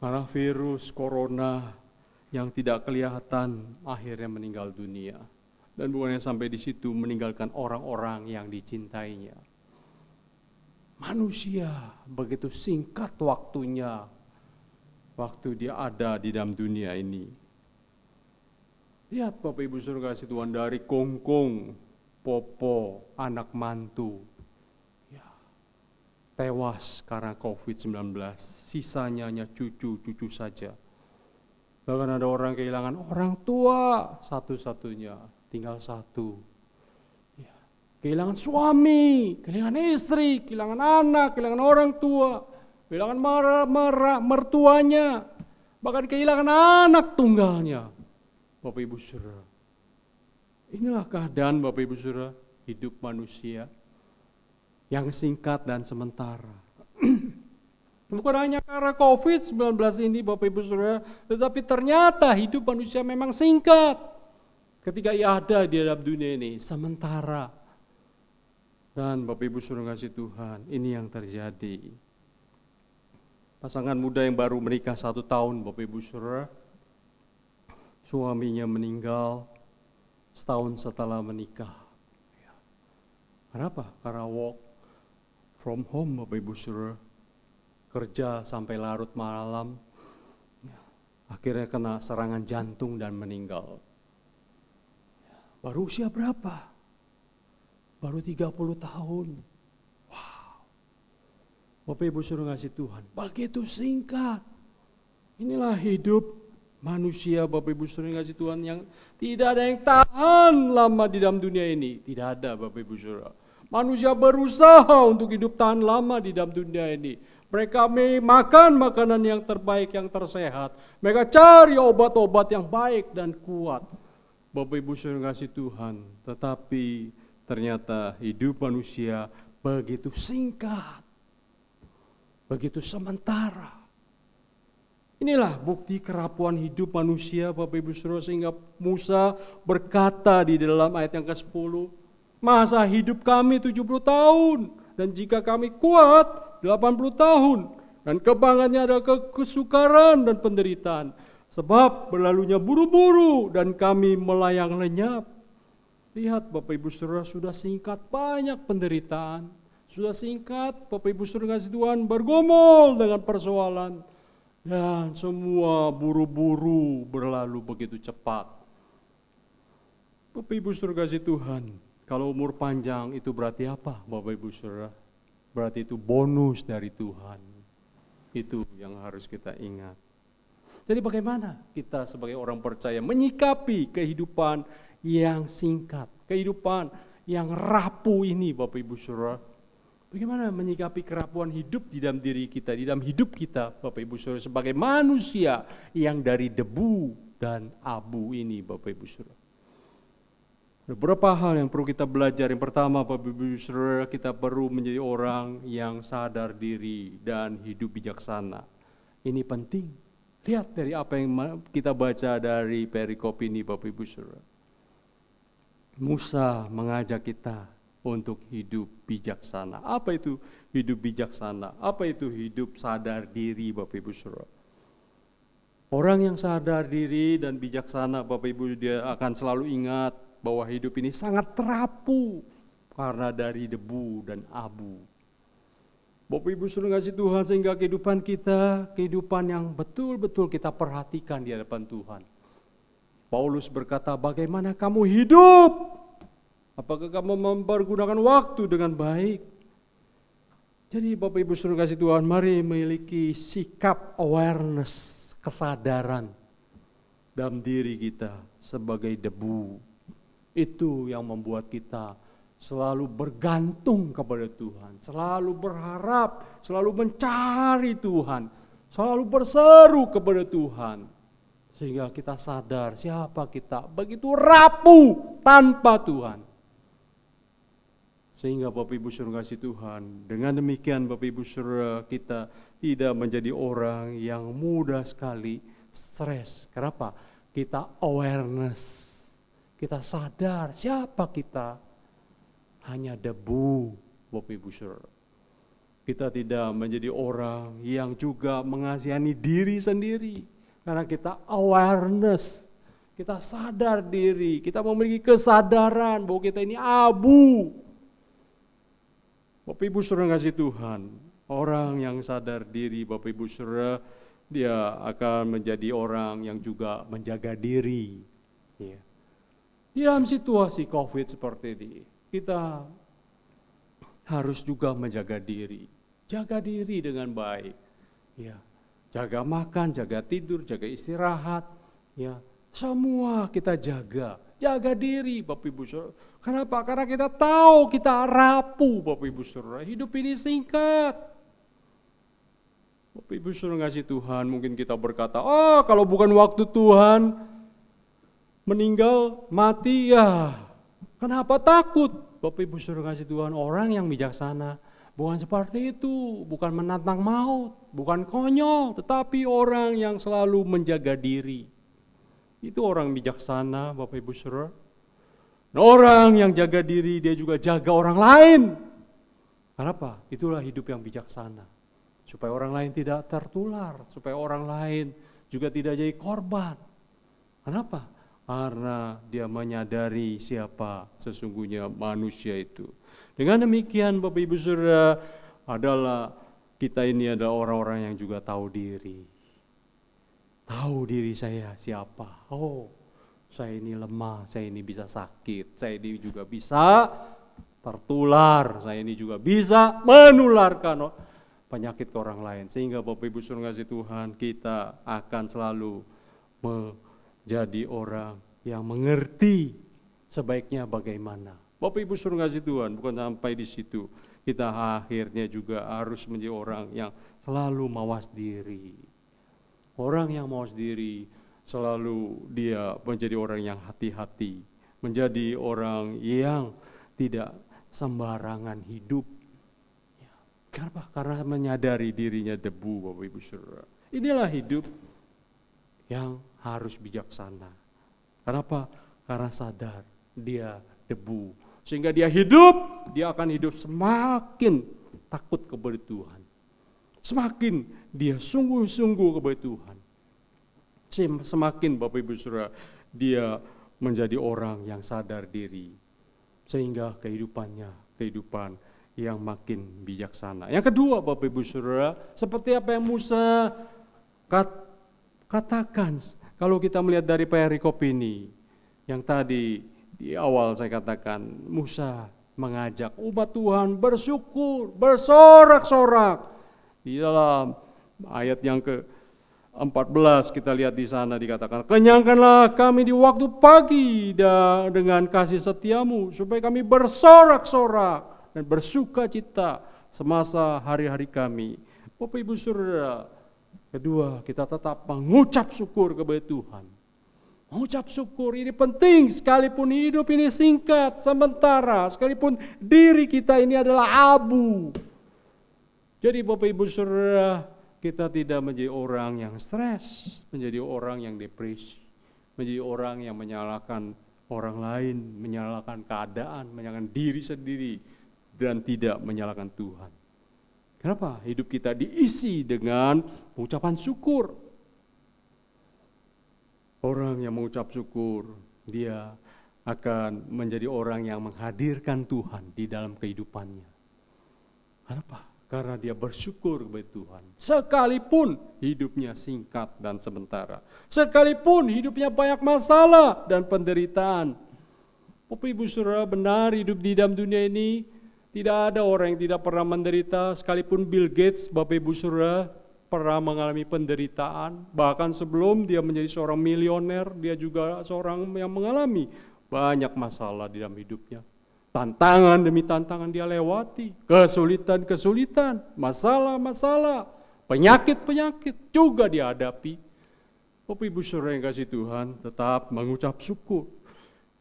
karena virus corona yang tidak kelihatan akhirnya meninggal dunia. Dan bukannya sampai di situ, meninggalkan orang-orang yang dicintainya. Manusia begitu singkat waktunya, waktu dia ada di dalam dunia ini. Lihat Bapak Ibu Saudara kasih Tuhan, dari kongkong, popo, anak mantu, ya, tewas karena COVID-19, sisanya hanya cucu-cucu saja. Bahkan ada orang kehilangan orang tua satu-satunya, tinggal satu. Ya, kehilangan suami, kehilangan istri, kehilangan anak, kehilangan orang tua, kehilangan mertuanya, bahkan kehilangan anak tunggalnya. Bapak Ibu Saudara, inilah keadaan Bapak Ibu Saudara, hidup manusia yang singkat dan sementara. Bukan hanya karena COVID-19 ini Bapak Ibu Saudara, tetapi ternyata hidup manusia memang singkat. Ketika ia ada di dalam dunia ini, sementara. Dan Bapak Ibu Saudara kasih Tuhan, ini yang terjadi. Pasangan muda yang baru menikah 1 tahun Bapak Ibu Saudara, suaminya meninggal setahun setelah menikah. Kenapa? Karena work from home Bapak Ibu Saudara, kerja sampai larut malam, akhirnya kena serangan jantung dan meninggal. Baru usia berapa? Baru 30 tahun. Wow. Bapak Ibu Saudara kasih Tuhan, begitu singkat. Inilah hidup manusia Bapak Ibu Saudara kasih Tuhan, yang tidak ada yang tahan lama di dalam dunia ini. Tidak ada Bapak Ibu Saudara. Manusia berusaha untuk hidup tahan lama di dalam dunia ini. Mereka makan makanan yang terbaik, yang tersehat. Mereka cari obat-obat yang baik dan kuat. Bapak Ibu Saudara kasih Tuhan. Tetapi ternyata hidup manusia begitu singkat. Begitu sementara. Inilah bukti kerapuan hidup manusia Bapak Ibu Saudara, sehingga Musa berkata di dalam ayat yang ke-10, masa hidup kami 70 tahun, dan jika kami kuat 80 tahun, dan kebanggaannya ada kesukaran dan penderitaan, sebab berlalunya buru-buru dan kami melayang lenyap. Lihat Bapak Ibu Saudara, sudah singkat banyak penderitaan, sudah singkat Bapak Ibu Saudara kasih Tuhan bergumul dengan persoalan, dan semua buru-buru berlalu begitu cepat. Bapak Ibu Saudara kasih Tuhan, kalau umur panjang itu berarti apa Bapak Ibu Saudara? Berarti itu bonus dari Tuhan. Itu yang harus kita ingat. Jadi bagaimana kita sebagai orang percaya menyikapi kehidupan yang singkat, kehidupan yang rapuh ini Bapak Ibu Saudara? Bagaimana menyikapi kerapuan hidup di dalam diri kita, di dalam hidup kita Bapak Ibu Saudara, sebagai manusia yang dari debu dan abu ini Bapak Ibu Saudara. Beberapa hal yang perlu kita belajar. Yang pertama, Bapak Ibu Saudara, kita perlu menjadi orang yang sadar diri dan hidup bijaksana. Ini penting. Lihat dari apa yang kita baca dari perikop ini, Bapak Ibu Saudara. Musa mengajak kita untuk hidup bijaksana. Apa itu hidup bijaksana? Apa itu hidup sadar diri, Bapak Ibu Saudara? Orang yang sadar diri dan bijaksana, Bapak Ibu, dia akan selalu ingat bahwa hidup ini sangat terapu karena dari debu dan abu. Bapak Ibu suruh ngasih Tuhan sehingga kehidupan kita, kehidupan yang betul-betul kita perhatikan di hadapan Tuhan. Paulus berkata, bagaimana kamu hidup? Apakah kamu mempergunakan waktu dengan baik? Jadi Bapak Ibu suruh kasih Tuhan, mari memiliki sikap awareness, kesadaran dalam diri kita sebagai debu. Itu yang membuat kita selalu bergantung kepada Tuhan, selalu berharap, selalu mencari Tuhan, selalu berseru kepada Tuhan. Sehingga kita sadar siapa kita, begitu rapuh tanpa Tuhan. Sehingga Bapak Ibu Saudara kasih Tuhan, dengan demikian Bapak Ibu Saudara kita tidak menjadi orang yang mudah sekali stres. Kenapa? Kita awareness. Kita sadar siapa kita, hanya debu, Bapak Ibu Saudara. Kita tidak menjadi orang yang juga mengasihani diri sendiri, karena kita awareness, kita sadar diri, kita memiliki kesadaran bahwa kita ini abu. Bapak Ibu Saudara kasih Tuhan, orang yang sadar diri, Bapak Ibu Saudara, dia akan menjadi orang yang juga menjaga diri. Ya. Di dalam situasi COVID seperti ini, kita harus juga menjaga diri. Jaga diri dengan baik. Ya, jaga makan, jaga tidur, jaga istirahat. Ya, semua kita jaga. Jaga diri, Bapak Ibu Saudara. Kenapa? Karena kita tahu kita rapuh, Bapak Ibu Saudara. Hidup ini singkat. Bapak Ibu Saudara ngasih Tuhan, mungkin kita berkata, oh kalau bukan waktu Tuhan meninggal, mati ya. Kenapa takut? Bapak Ibu Saudara kasih Tuhan, orang yang bijaksana bukan seperti itu, bukan menantang maut, bukan konyol, tetapi orang yang selalu menjaga diri. Itu orang bijaksana, Bapak Ibu Saudara. Orang yang jaga diri, dia juga jaga orang lain. Kenapa? Itulah hidup yang bijaksana. Supaya orang lain tidak tertular, supaya orang lain juga tidak jadi korban. Kenapa? Karena dia menyadari siapa sesungguhnya manusia itu. Dengan demikian Bapak Ibu Saudara, adalah kita ini adalah orang-orang yang juga tahu diri. Tahu diri saya siapa. Oh, saya ini lemah, saya ini bisa sakit, saya ini juga bisa tertular, saya ini juga bisa menularkan penyakit ke orang lain. Sehingga Bapak Ibu Saudara kasih Tuhan, kita akan selalu jadi orang yang mengerti sebaiknya bagaimana. Bapak Ibu suruh ngasih Tuhan, bukan sampai di situ. Kita akhirnya juga harus menjadi orang yang selalu mawas diri. Orang yang mawas diri selalu dia menjadi orang yang hati-hati, menjadi orang yang tidak sembarangan hidup. Kenapa? Karena menyadari dirinya debu, Bapak Ibu Saudara. Inilah hidup yang harus bijaksana. Kenapa? Karena sadar dia debu. Sehingga dia hidup, dia akan hidup semakin takut kepada Tuhan. Semakin dia sungguh-sungguh kepada Tuhan. Semakin Bapak Ibu Saudara, dia menjadi orang yang sadar diri. Sehingga kehidupannya, kehidupan yang makin bijaksana. Yang kedua Bapak Ibu Saudara, seperti apa yang Musa katakan. Kalau kita melihat dari perikop ini, yang tadi di awal saya katakan, Musa mengajak umat Tuhan bersyukur, bersorak-sorak. Di dalam ayat yang ke-14 kita lihat di sana dikatakan, kenyangkanlah kami di waktu pagi dengan kasih setiamu, supaya kami bersorak-sorak dan bersuka cita semasa hari-hari kami. Bapak Ibu Saudara, kedua, kita tetap mengucap syukur kepada Tuhan. Mengucap syukur ini penting, sekalipun hidup ini singkat, sementara, sekalipun diri kita ini adalah abu. Jadi Bapak Ibu Saudara, kita tidak menjadi orang yang stres, menjadi orang yang depresi, menjadi orang yang menyalahkan orang lain, menyalahkan keadaan, menyalahkan diri sendiri, dan tidak menyalahkan Tuhan. Kenapa? Hidup kita diisi dengan ucapan syukur. Orang yang mengucap syukur, dia akan menjadi orang yang menghadirkan Tuhan di dalam kehidupannya. Kenapa? Karena dia bersyukur kepada Tuhan. Sekalipun hidupnya singkat dan sementara. Sekalipun hidupnya banyak masalah dan penderitaan. Bapak Ibu Saudara, benar hidup di dalam dunia ini tidak ada orang yang tidak pernah menderita. Sekalipun Bill Gates, Bapak Ibu Saudara, pernah mengalami penderitaan, bahkan sebelum dia menjadi seorang milioner, dia juga seorang yang mengalami banyak masalah di dalam hidupnya. Tantangan demi tantangan dia lewati, kesulitan-kesulitan, masalah-masalah, penyakit-penyakit juga dia hadapi. Bapak Ibu Saudara yang kasih Tuhan, tetap mengucap syukur.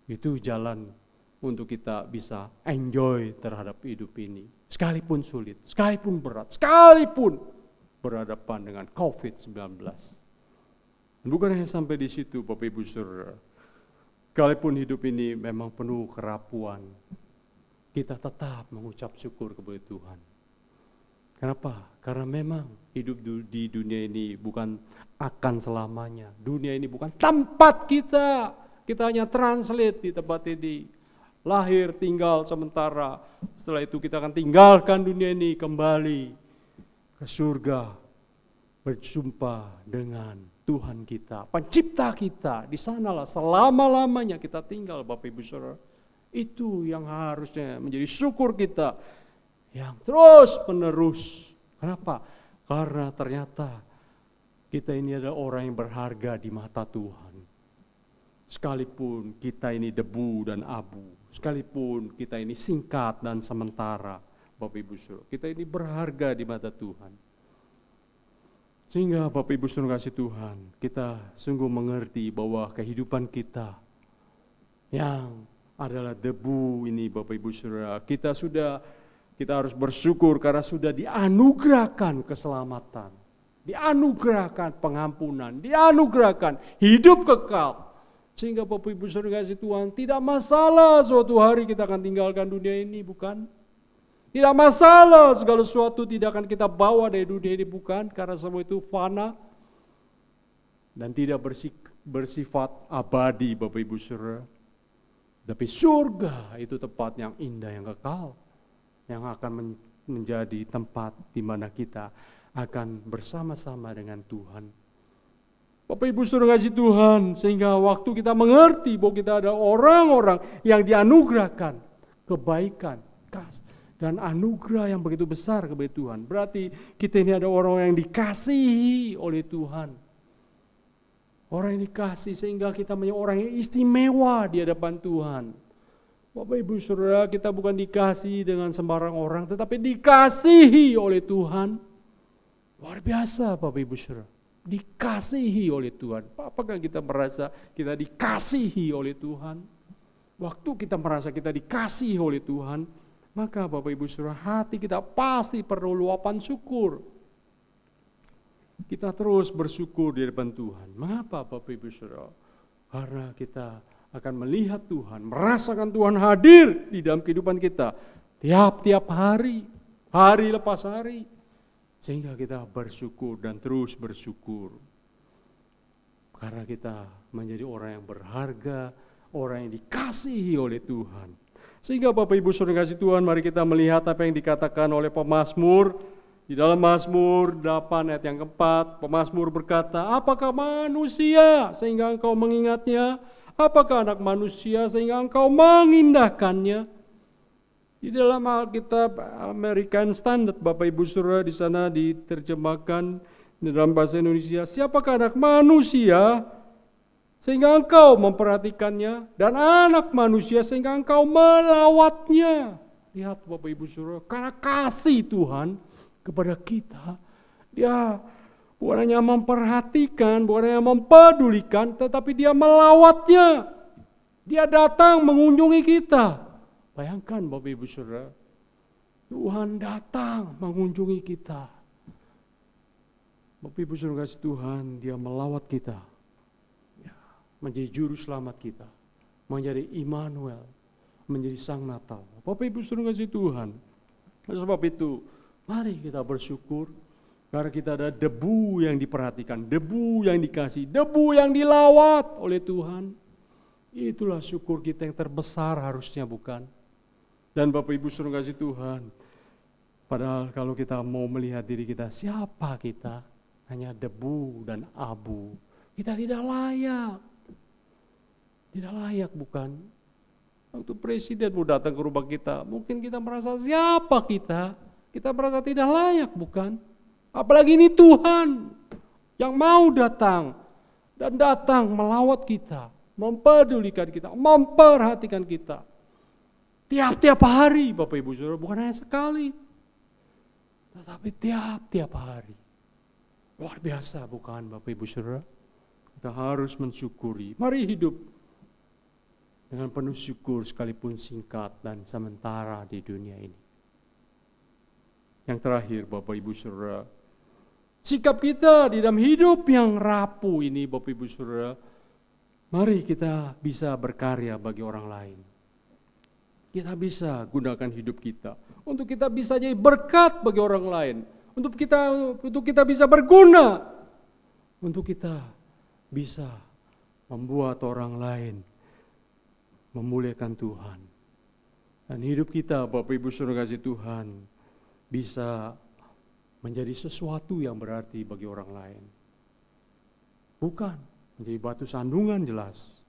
Itu jalan untuk kita bisa enjoy terhadap hidup ini. Sekalipun sulit, sekalipun berat, sekalipun berhadapan dengan COVID-19. Bukan hanya sampai di situ Bapak Ibu Saudara. Sekalipun hidup ini memang penuh kerapuan, kita tetap mengucap syukur kepada Tuhan. Kenapa? Karena memang hidup di dunia ini bukan akan selamanya. Dunia ini bukan tempat kita. Kita hanya translate di tempat ini. Lahir, tinggal sementara. Setelah itu kita akan tinggalkan dunia ini kembali ke surga, berjumpa dengan Tuhan kita, pencipta kita. Di sanalah selama-lamanya kita tinggal Bapak Ibu Saudara. Itu yang harusnya menjadi syukur kita yang terus menerus. Kenapa? Karena ternyata kita ini adalah orang yang berharga di mata Tuhan. Sekalipun kita ini debu dan abu, sekalipun kita ini singkat dan sementara, Bapak Ibu Saudara, kita ini berharga di mata Tuhan. Sehingga Bapak Ibu Saudara kasih Tuhan, kita sungguh mengerti bahwa kehidupan kita yang adalah debu ini Bapak Ibu Saudara, kita harus bersyukur karena sudah dianugerahkan keselamatan, dianugerahkan pengampunan, dianugerahkan hidup kekal. Sehingga Bapak Ibu Saudara kasih Tuhan, tidak masalah suatu hari kita akan tinggalkan dunia ini, bukan? Tidak masalah segala sesuatu tidak akan kita bawa dari dunia ini, bukan? Karena semua itu fana dan tidak bersifat abadi Bapak Ibu Saudara. Tapi surga itu tempat yang indah, yang kekal, yang akan menjadi tempat di mana kita akan bersama-sama dengan Tuhan. Bapak Ibu Saudara kasih Tuhan, sehingga waktu kita mengerti bahwa kita ada orang-orang yang dianugerahkan kebaikan, kasih, dan anugerah yang begitu besar kepada Tuhan. Berarti kita ini ada orang yang dikasihi oleh Tuhan. Orang yang dikasih sehingga kita menjadi orang yang istimewa di hadapan Tuhan. Bapak Ibu Saudara, kita bukan dikasihi dengan sembarang orang, tetapi dikasihi oleh Tuhan. Luar biasa Bapak Ibu Saudara. Dikasihi oleh Tuhan. Apakah kita merasa kita dikasihi oleh Tuhan? Waktu kita merasa kita dikasihi oleh Tuhan, maka Bapak Ibu Saudara, hati kita pasti perlu luapan syukur. Kita terus bersyukur di depan Tuhan. Mengapa Bapak Ibu Saudara? Karena kita akan melihat Tuhan, merasakan Tuhan hadir di dalam kehidupan kita. Tiap-tiap hari, hari lepas hari. Sehingga kita bersyukur dan terus bersyukur. Karena kita menjadi orang yang berharga, orang yang dikasihi oleh Tuhan. Sehingga Bapak Ibu Saudara kasih Tuhan, mari kita melihat apa yang dikatakan oleh pemazmur. Di dalam Mazmur 8 ayat yang keempat, pemazmur berkata, apakah manusia sehingga engkau mengingatnya? Apakah anak manusia sehingga engkau mengindahkannya? Di dalam Alkitab American Standard, Bapak Ibu Saudara, di sana diterjemahkan di dalam bahasa Indonesia, siapakah anak manusia sehingga engkau memperhatikannya, dan anak manusia sehingga engkau melawatnya. Lihat Bapak Ibu Saudara, karena kasih Tuhan kepada kita, Dia Bukan hanya memperhatikan, bukan hanya mempedulikan, tetapi dia melawatnya. Dia datang mengunjungi kita. Bayangkan Bapak Ibu Saudara, Tuhan datang mengunjungi kita. Bapak Ibu Saudara kasih Tuhan, dia melawat kita. Ya, menjadi juru selamat kita. Menjadi Immanuel, menjadi Sang Natal. Bapak Ibu Saudara kasih Tuhan. Oleh sebab itu, mari kita bersyukur. Karena kita ada debu yang diperhatikan, debu yang dikasih, debu yang dilawat oleh Tuhan. Itulah syukur kita yang terbesar harusnya, bukan? Dan Bapak Ibu Saudara kasih Tuhan, padahal kalau kita mau melihat diri kita, siapa kita? Hanya debu dan abu. Kita tidak layak. Tidak layak, bukan? Waktu presiden mau datang ke rumah kita, mungkin kita merasa siapa kita? Kita merasa tidak layak, bukan? Apalagi ini Tuhan yang mau datang dan datang melawat kita, mempedulikan kita, memperhatikan kita. Tiap-tiap hari Bapak Ibu Saudara, bukan hanya sekali, tetapi tiap-tiap hari. Luar biasa, bukan Bapak Ibu Saudara? Kita harus mensyukuri. Mari hidup dengan penuh syukur sekalipun singkat dan sementara di dunia ini. Yang terakhir Bapak Ibu Saudara, sikap kita di dalam hidup yang rapuh ini Bapak Ibu Saudara, mari kita bisa berkarya bagi orang lain. Kita bisa gunakan hidup kita untuk kita bisa jadi berkat bagi orang lain, untuk kita bisa berguna, untuk kita bisa membuat orang lain memuliakan Tuhan. Dan hidup kita Bapak Ibu Saudara kasih Tuhan bisa menjadi sesuatu yang berarti bagi orang lain. Bukan menjadi batu sandungan, jelas.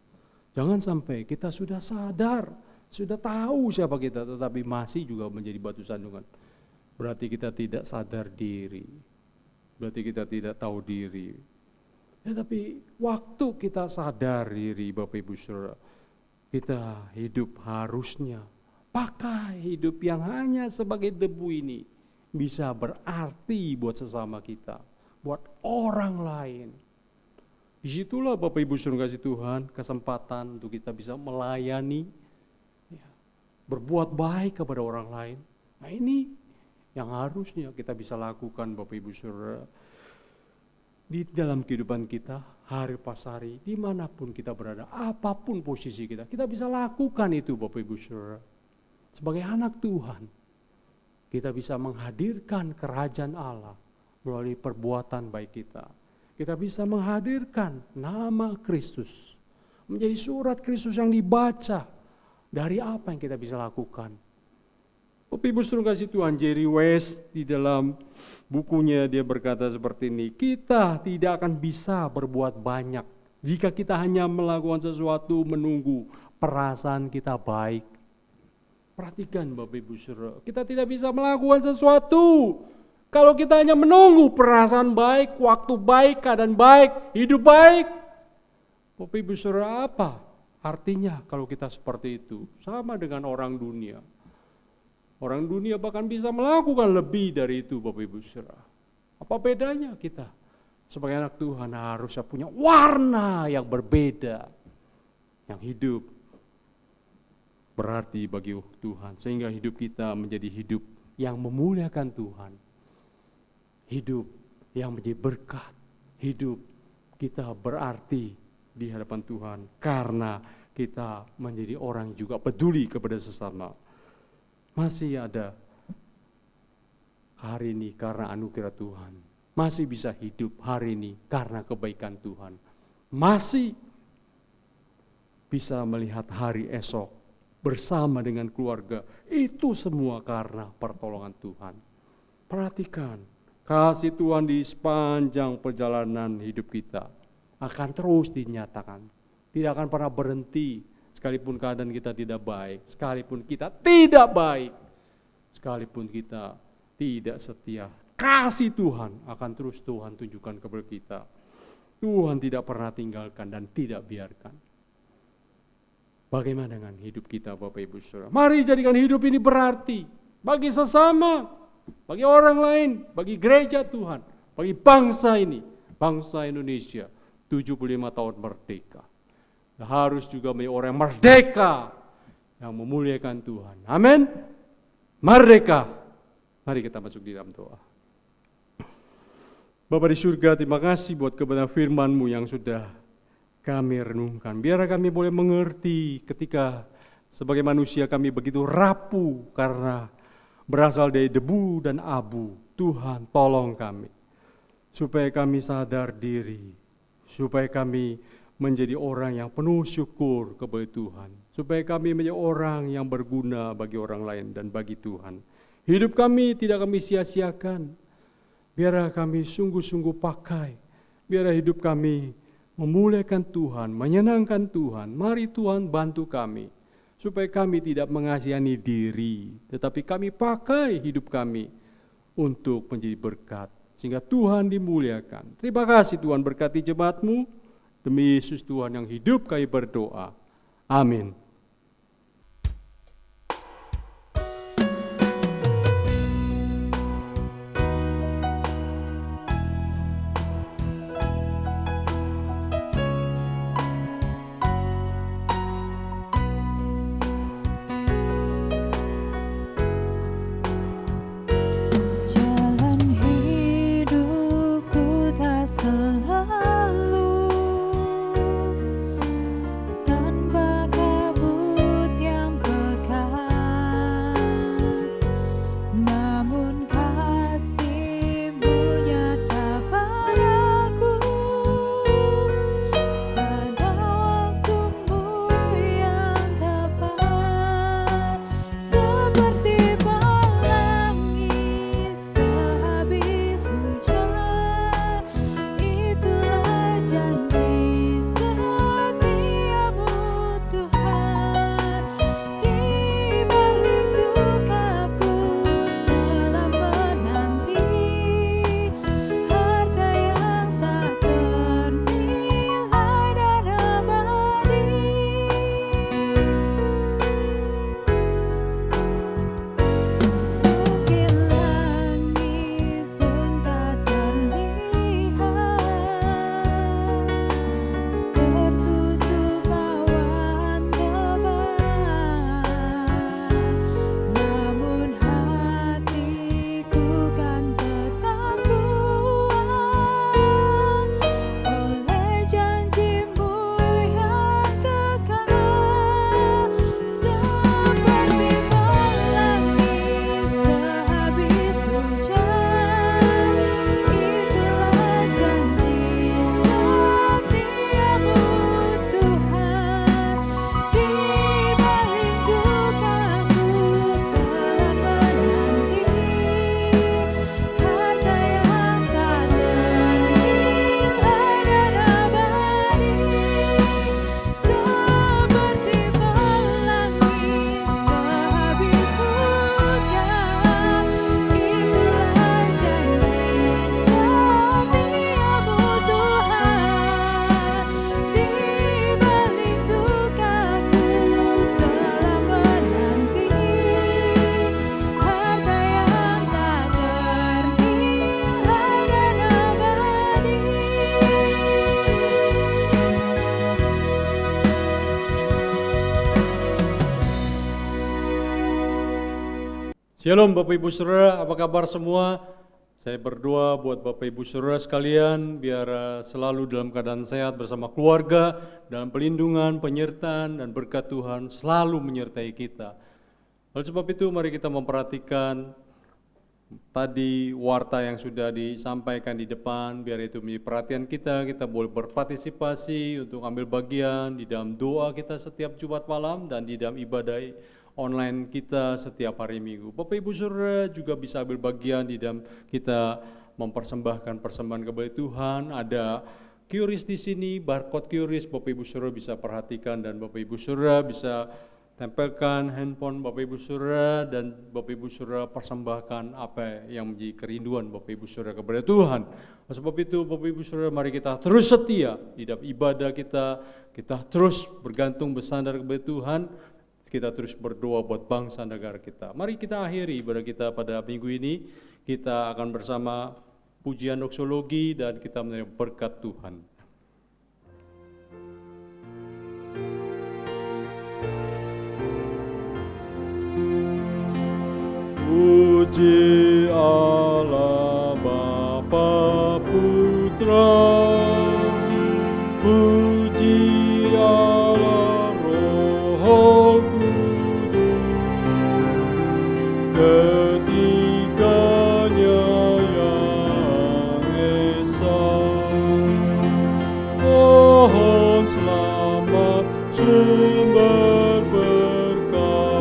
Jangan sampai kita sudah sadar, sudah tahu siapa kita, tetapi masih juga menjadi batu sandungan. Berarti kita tidak sadar diri. Berarti kita tidak tahu diri. Tapi waktu kita sadar diri Bapak Ibu Saudara, kita hidup harusnya pakai hidup yang hanya sebagai debu ini bisa berarti buat sesama kita, buat orang lain. Disitulah Bapak Ibu Saudara kasih Tuhan kesempatan untuk kita bisa melayani, berbuat baik kepada orang lain. Nah ini yang harusnya kita bisa lakukan Bapak Ibu Saudara di dalam kehidupan kita hari pas hari, dimanapun kita berada, apapun posisi kita, kita bisa lakukan itu Bapak Ibu Saudara. Sebagai anak Tuhan, kita bisa menghadirkan kerajaan Allah melalui perbuatan baik kita. Kita bisa menghadirkan nama Kristus, menjadi surat Kristus yang dibaca. Dari apa yang kita bisa lakukan? Bapak Ibu Saudara kasih Tuhan, Jerry West di dalam bukunya dia berkata seperti ini, kita tidak akan bisa berbuat banyak jika kita hanya melakukan sesuatu menunggu perasaan kita baik. Perhatikan Bapak Ibu Saudara, kita tidak bisa melakukan sesuatu kalau kita hanya menunggu perasaan baik, waktu baik, keadaan baik, hidup baik. Bapak Ibu Saudara, apa artinya kalau kita seperti itu? Sama dengan orang dunia. Orang dunia bahkan bisa melakukan lebih dari itu Bapak Ibu Saudara. Apa bedanya kita? Sebagai anak Tuhan harusnya punya warna yang berbeda. Yang hidup berarti bagi Tuhan. Sehingga hidup kita menjadi hidup yang memuliakan Tuhan. Hidup yang menjadi berkat. Hidup kita berarti di hadapan Tuhan. Karena kita menjadi orang juga peduli kepada sesama. Masih ada hari ini karena anugerah Tuhan. Masih bisa hidup hari ini karena kebaikan Tuhan. Masih bisa melihat hari esok bersama dengan keluarga. Itu semua karena pertolongan Tuhan. Perhatikan, kasih Tuhan di sepanjang perjalanan hidup kita akan terus dinyatakan. Tidak akan pernah berhenti. Sekalipun keadaan kita tidak baik, sekalipun kita tidak baik, sekalipun kita tidak setia, kasih Tuhan akan terus Tuhan tunjukkan kepada kita. Tuhan tidak pernah tinggalkan dan tidak biarkan. Bagaimana dengan hidup kita Bapak Ibu Saudara? Mari jadikan hidup ini berarti bagi sesama, bagi orang lain, bagi gereja Tuhan, bagi bangsa ini, bangsa Indonesia, 75 tahun merdeka. Harus juga menjadi orang yang merdeka, yang memuliakan Tuhan. Amin. Merdeka. Mari kita masuk di dalam doa. Bapa di surga, terima kasih buat kebenaran firman-Mu yang sudah kami renungkan. Biar kami boleh mengerti ketika sebagai manusia kami begitu rapuh karena berasal dari debu dan abu. Tuhan, tolong kami supaya kami sadar diri, supaya kami menjadi orang yang penuh syukur kepada Tuhan, supaya kami menjadi orang yang berguna bagi orang lain dan bagi Tuhan. Hidup kami tidak kami sia-siakan, biarlah kami sungguh-sungguh pakai, biarlah hidup kami memuliakan Tuhan, menyenangkan Tuhan. Mari Tuhan bantu kami, supaya kami tidak mengasihani diri, tetapi kami pakai hidup kami untuk menjadi berkat, sehingga Tuhan dimuliakan. Terima kasih Tuhan, berkati jemaat-Mu, demi Yesus Tuhan yang hidup kami berdoa. Amin. Jalan hidupku tak selalu tanpa kabut yang pekat, namun kasih-Mu nyata padaku pada waktu-Mu yang tepat, seperti pelangi sehabis hujan. Itulah janji setiamu Tuhan, di balik dukaku telah menanti harta yang tak ternilai dan abadi. Bukit langit pun tak terlihat, tertutup awan tebal, namun hatiku kan tetap kuat oleh janji-Mu yang kekal, seperti pelangi sehabis hujan. Itulah janji setiamu Tuhan, di balik dukaku telah menanti harta yang tak ternilai dan abadi, seperti pelangi sehabis hujan. Itulah janji setiamu Tuhan, di balik dukaku telah menanti harta yang tak ternilai dan abadi. Shalom Bapak Ibu Saudara, apa kabar semua? Saya berdoa buat Bapak Ibu Saudara sekalian, biar selalu dalam keadaan sehat bersama keluarga, dalam pelindungan, penyertaan, dan berkat Tuhan selalu menyertai kita. Oleh sebab itu mari kita memperhatikan tadi warta yang sudah disampaikan di depan, biar itu menjadi perhatian kita boleh berpartisipasi untuk ambil bagian di dalam doa kita setiap Jumat malam dan di dalam ibadah online kita setiap hari Minggu. Bapak Ibu Saudara juga bisa ambil bagian di dalam kita mempersembahkan persembahan kepada Tuhan. Ada QRIS di sini, barcode QRIS, Bapak Ibu Saudara bisa perhatikan dan Bapak Ibu Saudara bisa tempelkan handphone Bapak Ibu Saudara dan Bapak Ibu Saudara persembahkan apa yang menjadi kerinduan Bapak Ibu Saudara kepada Tuhan. Oleh sebab itu Bapak Ibu Saudara, mari kita terus setia di dalam ibadah kita terus bergantung bersandar kepada Tuhan, kita terus berdoa buat bangsa negara kita. Mari kita akhiri ibadah kita pada minggu ini. Kita akan bersama pujian doksologi dan kita menerima berkat Tuhan. Puji Allah Bapa Putra, puji Allah Roh Kudus, ketiganya yang esa. Mohon selamat sumber berkah.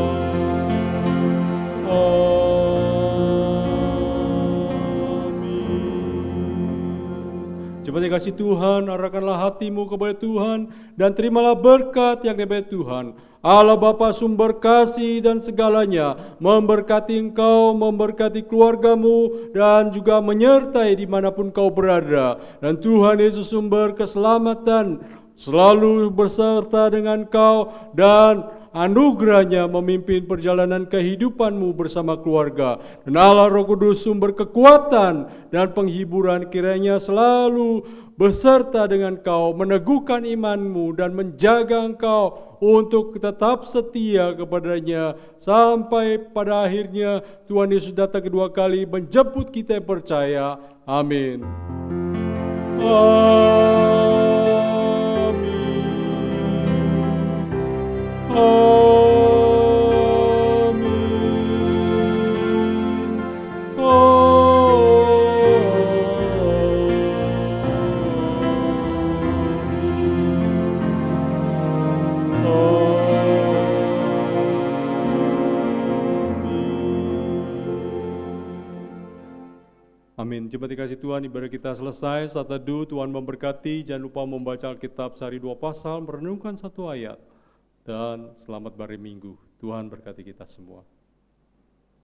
Cepat dikasih Tuhan, arahkanlah hatimu kepada Tuhan dan terimalah berkat yang dari Tuhan. Allah Bapa sumber kasih dan segalanya memberkati engkau, memberkati keluargamu dan juga menyertai dimanapun kau berada. Dan Tuhan Yesus sumber keselamatan selalu berserta dengan kau dan anugerahnya memimpin perjalanan kehidupanmu bersama keluarga. Dan Allah Roh Kudus sumber kekuatan dan penghiburan kiranya selalu beserta dengan kau, meneguhkan imanmu dan menjaga engkau untuk tetap setia kepadanya sampai pada akhirnya Tuhan Yesus datang kedua kali menjemput kita yang percaya. Amin. Amin. Jemaat dikasih Tuhan, ibadah kita selesai. Saat teduh, Tuhan memberkati. Jangan lupa membaca Alkitab sehari 2 pasal, merenungkan 1 ayat. Dan selamat hari Minggu. Tuhan berkati kita semua.